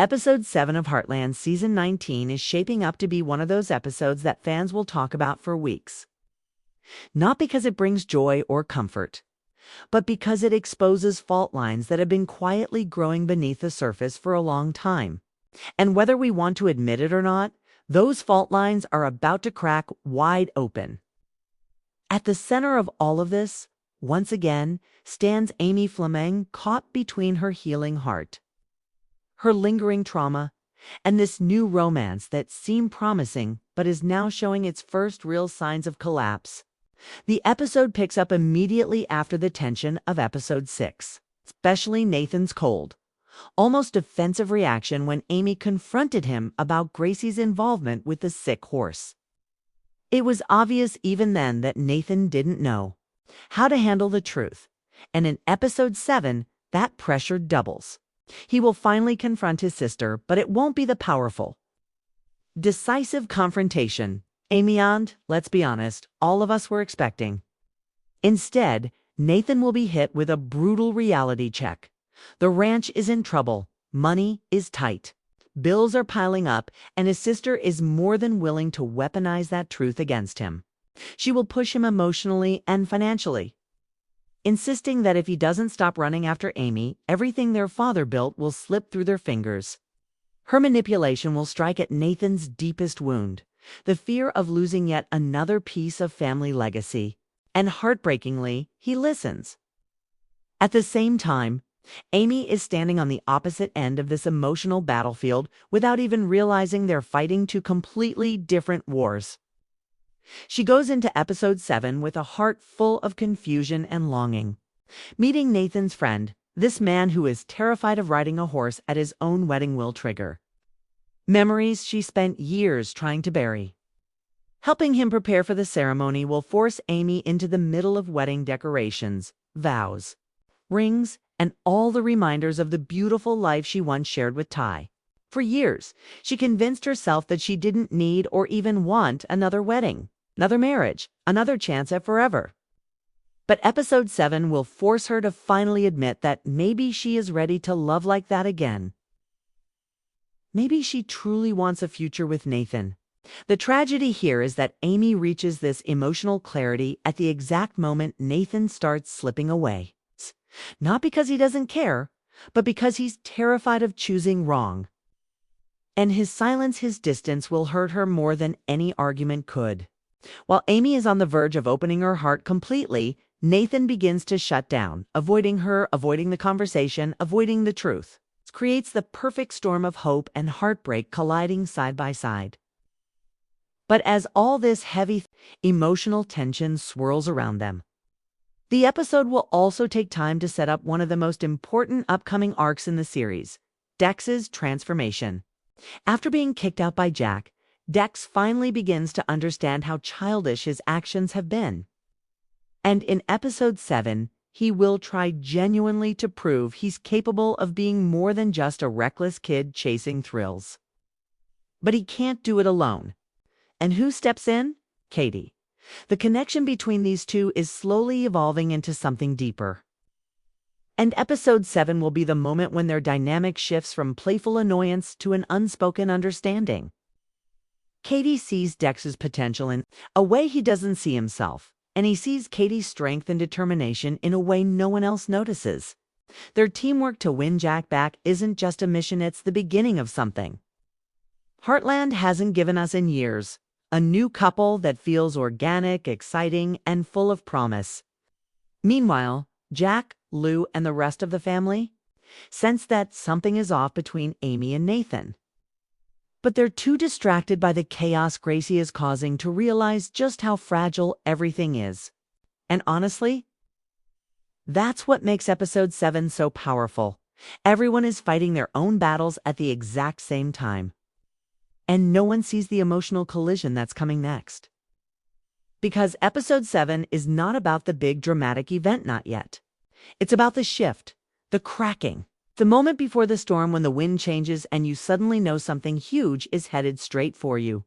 Episode 7 of Heartland Season 19 is shaping up to be one of those episodes that fans will talk about for weeks. Not because it brings joy or comfort, but because it exposes fault lines that have been quietly growing beneath the surface for a long time. And whether we want to admit it or not, those fault lines are about to crack wide open. At the center of all of this, once again, stands Amy Fleming, caught between her healing heart, her lingering trauma, and this new romance that seemed promising but is now showing its first real signs of collapse. The episode picks up immediately after the tension of episode 6, especially Nathan's cold, almost defensive reaction when Amy confronted him about Gracie's involvement with the sick horse. It was obvious even then that Nathan didn't know how to handle the truth, and in episode 7, that pressure doubles. He will finally confront his sister, but it won't be the powerful, decisive confrontation Amy and, let's be honest, all of us were expecting. Instead, Nathan will be hit with a brutal reality check. The ranch is in trouble, money is tight, bills are piling up, and his sister is more than willing to weaponize that truth against him. She will push him emotionally and financially, insisting that if he doesn't stop running after Amy, everything their father built will slip through their fingers. Her manipulation will strike at Nathan's deepest wound, the fear of losing yet another piece of family legacy, and heartbreakingly, he listens. At the same time, Amy is standing on the opposite end of this emotional battlefield without even realizing they're fighting two completely different wars. She goes into episode 7 with a heart full of confusion and longing, meeting Nathan's friend, this man who is terrified of riding a horse at his own wedding will trigger memories she spent years trying to bury. Helping him prepare for the ceremony will force Amy into the middle of wedding decorations, vows, rings, and all the reminders of the beautiful life she once shared with Ty. For years, she convinced herself that she didn't need or even want another wedding, another marriage, another chance at forever. But episode 7 will force her to finally admit that maybe she is ready to love like that again. Maybe she truly wants a future with Nathan. The tragedy here is that Amy reaches this emotional clarity at the exact moment Nathan starts slipping away. Not because he doesn't care, but because he's terrified of choosing wrong. And his silence, his distance, will hurt her more than any argument could. While Amy is on the verge of opening her heart completely, Nathan begins to shut down, avoiding her, avoiding the conversation, avoiding the truth. It creates the perfect storm of hope and heartbreak colliding side by side. But as all this heavy, emotional tension swirls around them, the episode will also take time to set up one of the most important upcoming arcs in the series, Dex's transformation. After being kicked out by Jack, Dex finally begins to understand how childish his actions have been. And in episode 7, he will try genuinely to prove he's capable of being more than just a reckless kid chasing thrills. But he can't do it alone. And who steps in? Katie. The connection between these two is slowly evolving into something deeper. And episode 7 will be the moment when their dynamic shifts from playful annoyance to an unspoken understanding. Katie sees Dex's potential in a way he doesn't see himself, and he sees Katie's strength and determination in a way no one else notices. Their teamwork to win Jack back isn't just a mission, it's the beginning of something Heartland hasn't given us in years. A new couple that feels organic, exciting, and full of promise. Meanwhile, Jack, Lou, and the rest of the family sense that something is off between Amy and Nathan. But they're too distracted by the chaos Gracie is causing to realize just how fragile everything is. And honestly, that's what makes episode 7 so powerful. Everyone is fighting their own battles at the exact same time. And no one sees the emotional collision that's coming next. Because episode 7 is not about the big dramatic event, not yet. It's about the shift, the cracking, the moment before the storm when the wind changes and you suddenly know something huge is headed straight for you.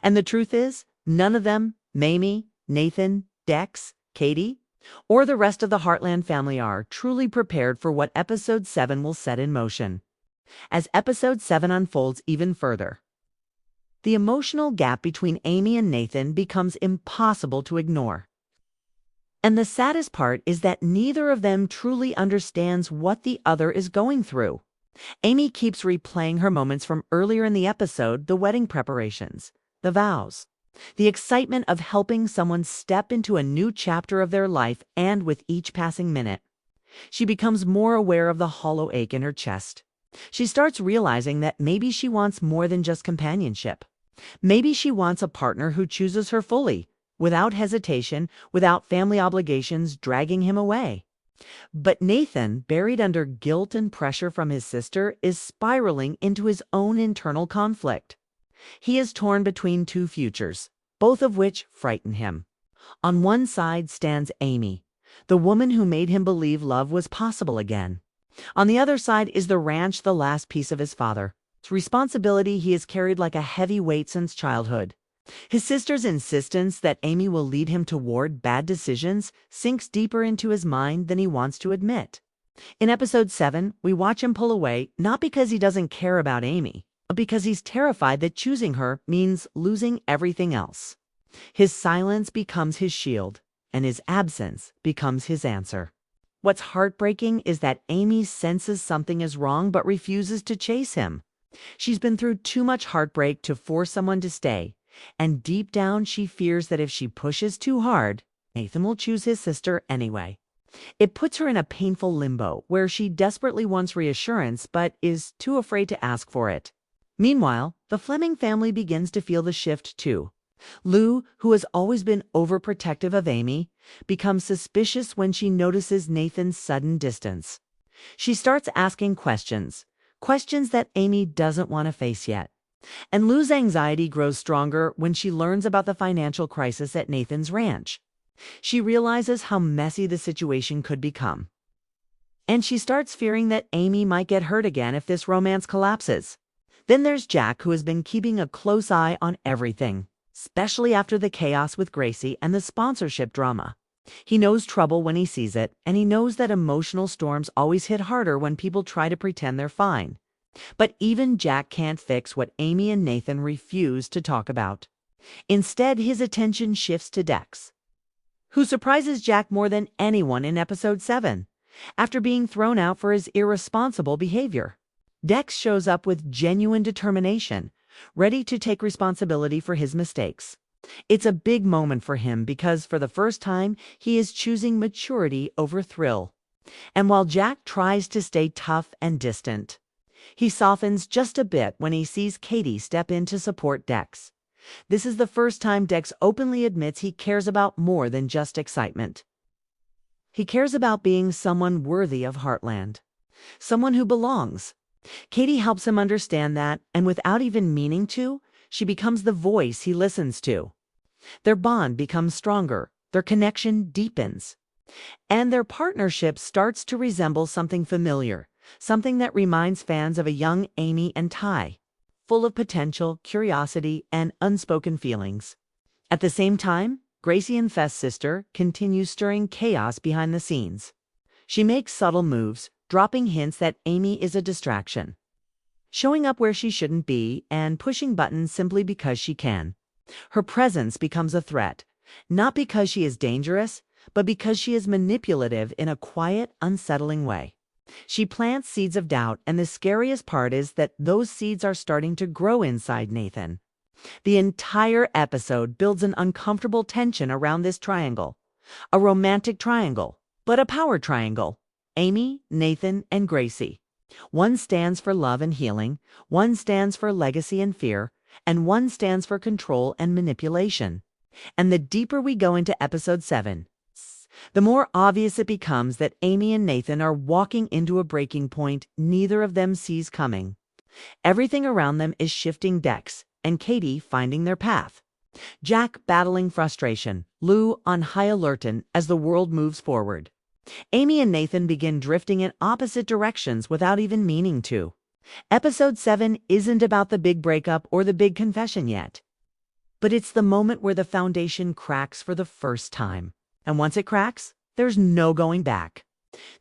And the truth is, none of them, Mamie, Nathan, Dex, Katie, or the rest of the Heartland family are truly prepared for what episode 7 will set in motion. as episode 7 unfolds even further. The emotional gap between Amy and Nathan becomes impossible to ignore. And the saddest part is that neither of them truly understands what the other is going through. Amy keeps replaying her moments from earlier in the episode, the wedding preparations, the vows, the excitement of helping someone step into a new chapter of their life, and with each passing minute, she becomes more aware of the hollow ache in her chest. She starts realizing that maybe she wants more than just companionship. Maybe she wants a partner who chooses her fully, without hesitation, without family obligations dragging him away. But Nathan, buried under guilt and pressure from his sister, is spiraling into his own internal conflict. He is torn between two futures, both of which frighten him. On one side stands Amy, the woman who made him believe love was possible again. On the other side is the ranch, the last piece of his father. It's responsibility he has carried like a heavy weight since childhood. His sister's insistence that Amy will lead him toward bad decisions sinks deeper into his mind than he wants to admit. In episode 7, we watch him pull away, not because he doesn't care about Amy, but because he's terrified that choosing her means losing everything else. His silence becomes his shield, and his absence becomes his answer. What's heartbreaking is that Amy senses something is wrong but refuses to chase him. She's been through too much heartbreak to force someone to stay, and deep down she fears that if she pushes too hard, Nathan will choose his sister anyway. It puts her in a painful limbo where she desperately wants reassurance but is too afraid to ask for it. Meanwhile, the Fleming family begins to feel the shift too. Lou, who has always been overprotective of Amy, becomes suspicious when she notices Nathan's sudden distance. She starts asking questions that Amy doesn't want to face yet. And Lou's anxiety grows stronger when she learns about the financial crisis at Nathan's ranch. She realizes how messy the situation could become. And she starts fearing that Amy might get hurt again if this romance collapses. Then there's Jack, who has been keeping a close eye on everything, especially after the chaos with Gracie and the sponsorship drama. He knows trouble when he sees it, and he knows that emotional storms always hit harder when people try to pretend they're fine. But even Jack can't fix what Amy and Nathan refuse to talk about. Instead, his attention shifts to Dex, who surprises Jack more than anyone in episode 7, after being thrown out for his irresponsible behavior. Dex shows up with genuine determination, ready to take responsibility for his mistakes. It's a big moment for him because for the first time, he is choosing maturity over thrill. And while Jack tries to stay tough and distant, he softens just a bit when he sees Katie step in to support Dex. This is the first time Dex openly admits he cares about more than just excitement. He cares about being someone worthy of Heartland, someone who belongs. Katie helps him understand that, and without even meaning to, she becomes the voice he listens to. Their bond becomes stronger, their connection deepens, and their partnership starts to resemble something familiar, something that reminds fans of a young Amy and Ty, full of potential, curiosity, and unspoken feelings. At the same time, Gracie and Fest's sister continues stirring chaos behind the scenes. She makes subtle moves, dropping hints that Amy is a distraction, showing up where she shouldn't be, and pushing buttons simply because she can. Her presence becomes a threat, not because she is dangerous, but because she is manipulative in a quiet, unsettling way. She plants seeds of doubt, and the scariest part is that those seeds are starting to grow inside Nathan. The entire episode builds an uncomfortable tension around this triangle. A romantic triangle, but a power triangle. Amy, Nathan, and Gracie. One stands for love and healing, one stands for legacy and fear, and one stands for control and manipulation. And the deeper we go into episode 7, the more obvious it becomes that Amy and Nathan are walking into a breaking point neither of them sees coming. Everything around them is shifting. Dex and Katie finding their path, Jack battling frustration, Lou on high alert as the world moves forward. Amy and Nathan begin drifting in opposite directions without even meaning to. Episode 7 isn't about the big breakup or the big confession yet, but it's the moment where the foundation cracks for the first time. And once it cracks, there's no going back.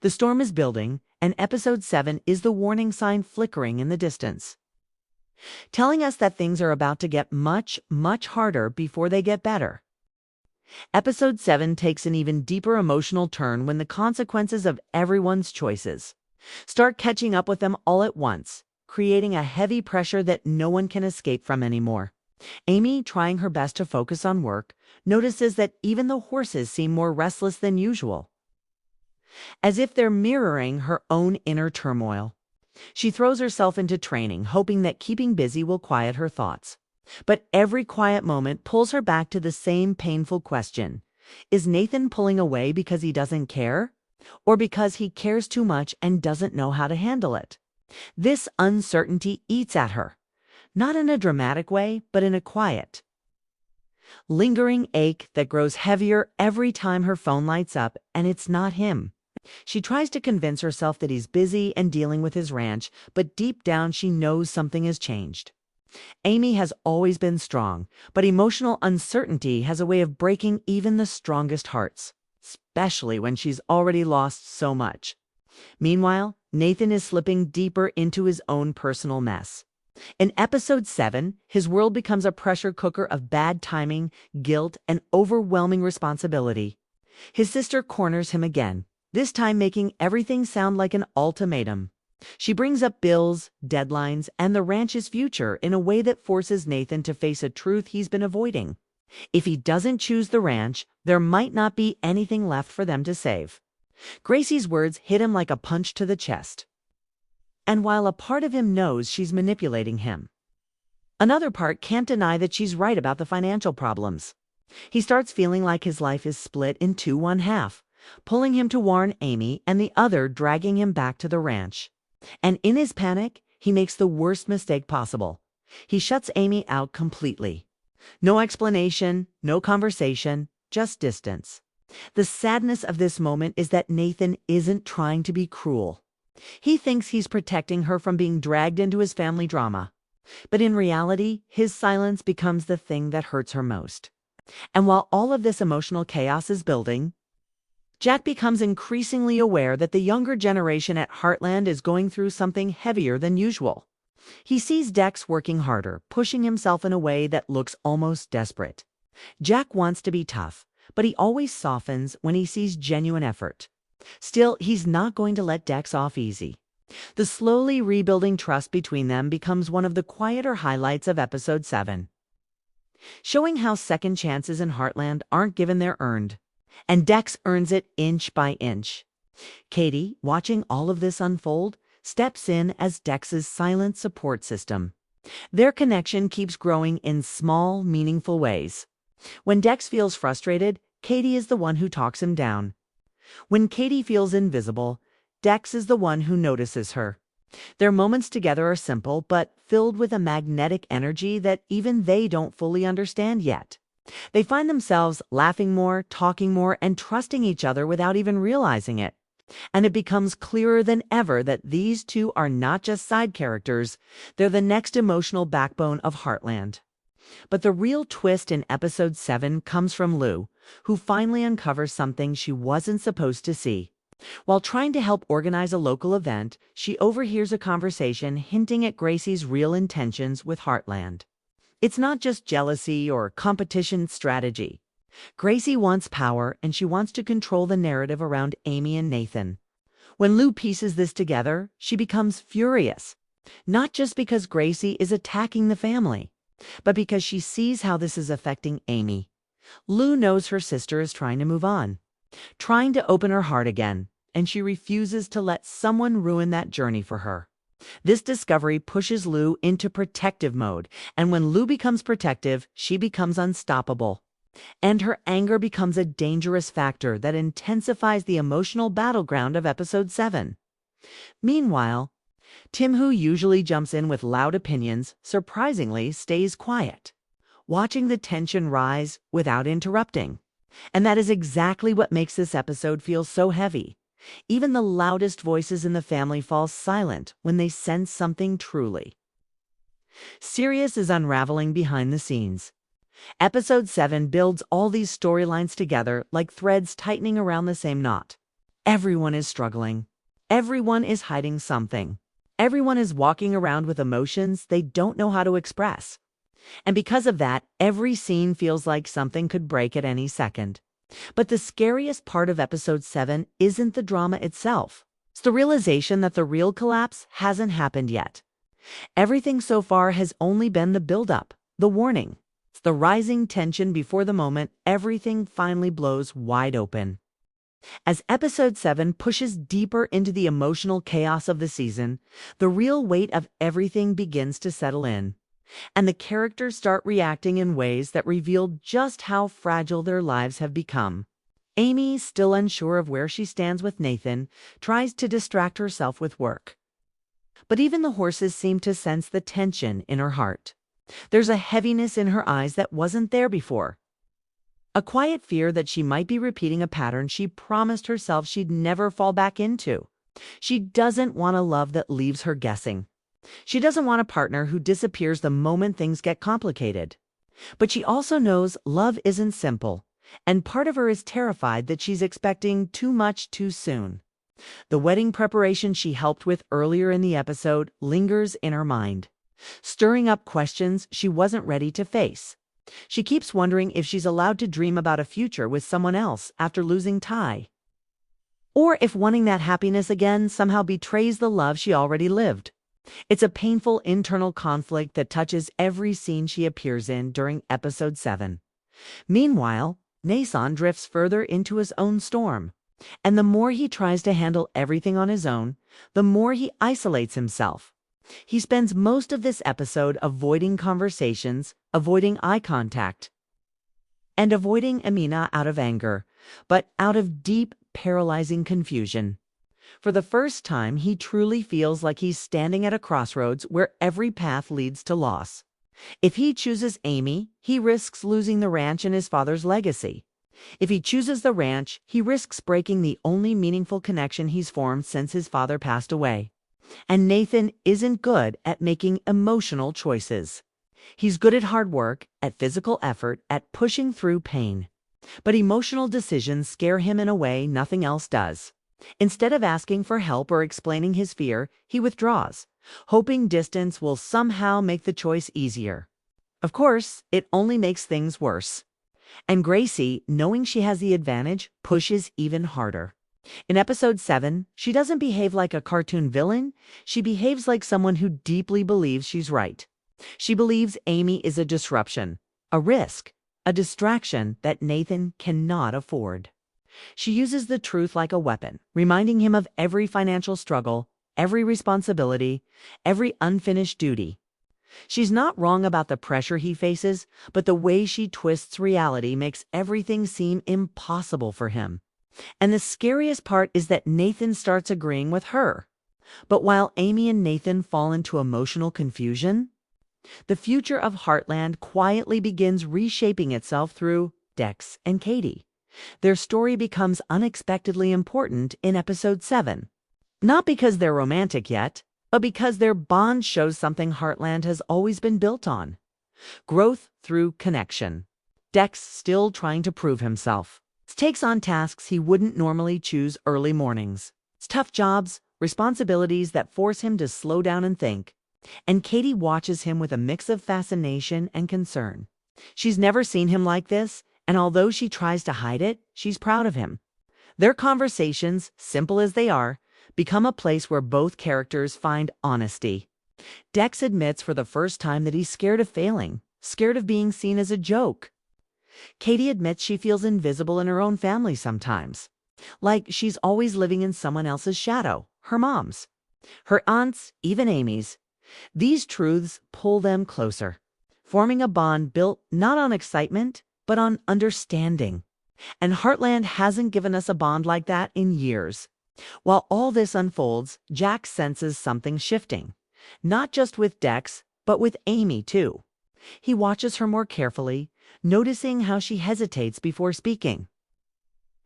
The storm is building, and episode 7 is the warning sign flickering in the distance, telling us that things are about to get much, much harder before they get better. Episode 7 takes an even deeper emotional turn when the consequences of everyone's choices start catching up with them all at once, creating a heavy pressure that no one can escape from anymore. Amy, trying her best to focus on work, notices that even the horses seem more restless than usual, as if they're mirroring her own inner turmoil. She throws herself into training, hoping that keeping busy will quiet her thoughts. But every quiet moment pulls her back to the same painful question. Is Nathan pulling away because he doesn't care? Or because he cares too much and doesn't know how to handle it? This uncertainty eats at her, not in a dramatic way, but in a quiet, lingering ache that grows heavier every time her phone lights up and it's not him. She tries to convince herself that he's busy and dealing with his ranch, but deep down she knows something has changed. Amy has always been strong, but emotional uncertainty has a way of breaking even the strongest hearts, especially when she's already lost so much. Meanwhile, Nathan is slipping deeper into his own personal mess. In episode 7, his world becomes a pressure cooker of bad timing, guilt, and overwhelming responsibility. His sister corners him again, this time making everything sound like an ultimatum. She brings up bills, deadlines, and the ranch's future in a way that forces Nathan to face a truth he's been avoiding. If he doesn't choose the ranch, there might not be anything left for them to save. Gracie's words hit him like a punch to the chest. And while a part of him knows she's manipulating him, another part can't deny that she's right about the financial problems. He starts feeling like his life is split in two, one half, pulling him to warn Amy and the other dragging him back to the ranch. And in his panic, he makes the worst mistake possible. He shuts Amy out completely. No explanation, no conversation, just distance. The sadness of this moment is that Nathan isn't trying to be cruel. He thinks he's protecting her from being dragged into his family drama. But in reality, his silence becomes the thing that hurts her most. And while all of this emotional chaos is building, Jack becomes increasingly aware that the younger generation at Heartland is going through something heavier than usual. He sees Dex working harder, pushing himself in a way that looks almost desperate. Jack wants to be tough, but he always softens when he sees genuine effort. Still, he's not going to let Dex off easy. The slowly rebuilding trust between them becomes one of the quieter highlights of episode 7, showing how second chances in Heartland aren't given, they're earned. And Dex earns it inch by inch. Katie, watching all of this unfold, steps in as Dex's silent support system. Their connection keeps growing in small, meaningful ways. When Dex feels frustrated, Katie is the one who talks him down. When Katie feels invisible, Dex is the one who notices her. Their moments together are simple, but filled with a magnetic energy that even they don't fully understand yet. They find themselves laughing more, talking more, and trusting each other without even realizing it. And it becomes clearer than ever that these two are not just side characters, they're the next emotional backbone of Heartland. But the real twist in episode 7 comes from Lou, who finally uncovers something she wasn't supposed to see. While trying to help organize a local event, she overhears a conversation hinting at Gracie's real intentions with Heartland. It's not just jealousy or competition strategy. Gracie wants power, and she wants to control the narrative around Amy and Nathan. When Lou pieces this together, she becomes furious. Not just because Gracie is attacking the family, but because she sees how this is affecting Amy. Lou knows her sister is trying to move on, trying to open her heart again, and she refuses to let someone ruin that journey for her. This discovery pushes Lou into protective mode, and when Lou becomes protective, she becomes unstoppable. And her anger becomes a dangerous factor that intensifies the emotional battleground of episode 7. Meanwhile, Tim, who usually jumps in with loud opinions, surprisingly stays quiet, watching the tension rise without interrupting. And that is exactly what makes this episode feel so heavy. Even the loudest voices in the family fall silent when they sense something truly serious is unraveling behind the scenes. Episode 7 builds all these storylines together like threads tightening around the same knot. Everyone is struggling. Everyone is hiding something. Everyone is walking around with emotions they don't know how to express. And because of that, every scene feels like something could break at any second. But the scariest part of episode 7 isn't the drama itself. It's the realization that the real collapse hasn't happened yet. Everything so far has only been the buildup, the warning. It's the rising tension before the moment everything finally blows wide open. As episode 7 pushes deeper into the emotional chaos of the season, the real weight of everything begins to settle in. And the characters start reacting in ways that reveal just how fragile their lives have become. Amy, still unsure of where she stands with Nathan, tries to distract herself with work. But even the horses seem to sense the tension in her heart. There's a heaviness in her eyes that wasn't there before. A quiet fear that she might be repeating a pattern she promised herself she'd never fall back into. She doesn't want a love that leaves her guessing. She doesn't want a partner who disappears the moment things get complicated. But she also knows love isn't simple, and part of her is terrified that she's expecting too much too soon. The wedding preparation she helped with earlier in the episode lingers in her mind, stirring up questions she wasn't ready to face. She keeps wondering if she's allowed to dream about a future with someone else after losing Ty. Or if wanting that happiness again somehow betrays the love she already lived. It's a painful internal conflict that touches every scene she appears in during episode 7. Meanwhile, Nathan drifts further into his own storm. And the more he tries to handle everything on his own, the more he isolates himself. He spends most of this episode avoiding conversations, avoiding eye contact, and avoiding Amina out of anger, but out of deep, paralyzing confusion. For the first time, he truly feels like he's standing at a crossroads where every path leads to loss. If he chooses Amy, he risks losing the ranch and his father's legacy. If he chooses the ranch, he risks breaking the only meaningful connection he's formed since his father passed away. And Nathan isn't good at making emotional choices. He's good at hard work, at physical effort, at pushing through pain. But emotional decisions scare him in a way nothing else does. Instead of asking for help or explaining his fear, he withdraws, hoping distance will somehow make the choice easier. Of course, it only makes things worse. And Gracie, knowing she has the advantage, pushes even harder. In episode 7, she doesn't behave like a cartoon villain. She behaves like someone who deeply believes she's right. She believes Amy is a disruption, a risk, a distraction that Nathan cannot afford. She uses the truth like a weapon, reminding him of every financial struggle, every responsibility, every unfinished duty. She's not wrong about the pressure he faces, but the way she twists reality makes everything seem impossible for him. And the scariest part is that Nathan starts agreeing with her. But while Amy and Nathan fall into emotional confusion, the future of Heartland quietly begins reshaping itself through Dex and Katie. Their story becomes unexpectedly important in episode 7. Not because they're romantic yet, but because their bond shows something Heartland has always been built on. Growth through connection. Dex still trying to prove himself. Takes on tasks he wouldn't normally choose early mornings. It's tough jobs, responsibilities that force him to slow down and think. And Katie watches him with a mix of fascination and concern. She's never seen him like this, and although she tries to hide it, she's proud of him. Their conversations, simple as they are, become a place where both characters find honesty. Dex admits for the first time that he's scared of failing, scared of being seen as a joke. Katie admits she feels invisible in her own family sometimes, like she's always living in someone else's shadow, her mom's, her aunt's, even Amy's. These truths pull them closer, forming a bond built not on excitement, but on understanding. And Heartland hasn't given us a bond like that in years. While all this unfolds, Jack senses something shifting, not just with Dex, but with Amy too. He watches her more carefully, noticing how she hesitates before speaking,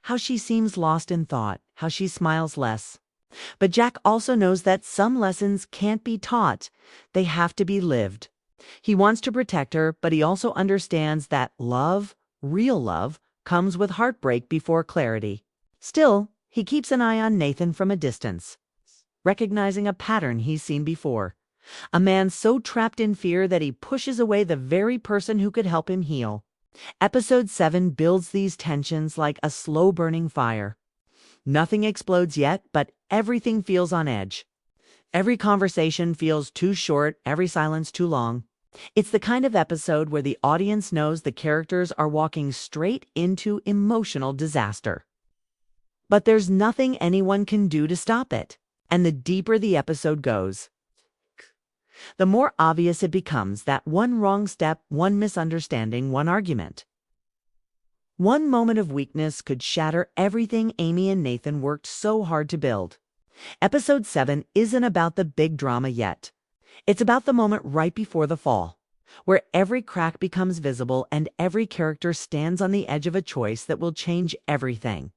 how she seems lost in thought, how she smiles less. But Jack also knows that some lessons can't be taught, they have to be lived. He wants to protect her, but he also understands that love, real love, comes with heartbreak before clarity. Still, he keeps an eye on Nathan from a distance, recognizing a pattern he's seen before. A man so trapped in fear that he pushes away the very person who could help him heal. Episode 7 builds these tensions like a slow-burning fire. Nothing explodes yet, but everything feels on edge. Every conversation feels too short, every silence too long. It's the kind of episode where the audience knows the characters are walking straight into emotional disaster. But there's nothing anyone can do to stop it. And the deeper the episode goes, the more obvious it becomes that one wrong step, one misunderstanding, one argument, one moment of weakness could shatter everything Amy and Nathan worked so hard to build. Episode 7 isn't about the big drama yet. It's about the moment right before the fall, where every crack becomes visible and every character stands on the edge of a choice that will change everything.